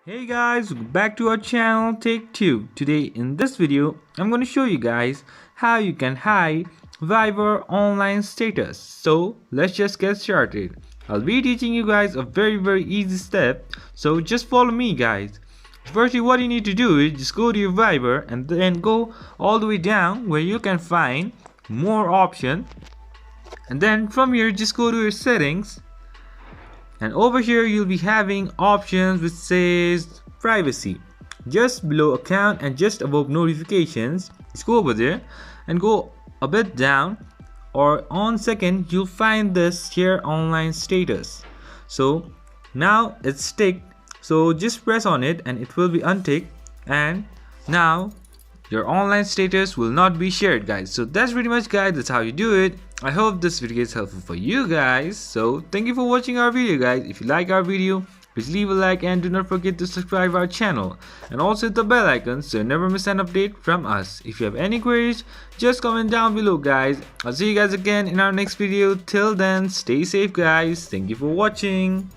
Hey guys, back to our channel Take 2. Today in this video, I'm going to show you guys how you can hide Viber online status. So let's just get started. I'll be teaching you guys a very easy step. So just follow me guys. Firstly, what you need to do is just go to your Viber and then go all the way down where you can find more options. And then from here, just go to your settings, and over here you'll be having options which says privacy. Just below account and just above notifications, just go over there and go a bit down, or on second you'll find this share online status. So now it's ticked, so just press on it and it will be unticked, and now your online status will not be shared guys. So that's pretty much guys, that's how you do it. I hope this video is helpful for you guys. So thank you for watching our video guys. If you like our video, please leave a like and do not forget to subscribe our channel and also hit the bell icon so you never miss an update from us. If you have any queries, just comment down below guys. I'll see you guys again in our next video. Till then, stay safe guys. Thank you for watching.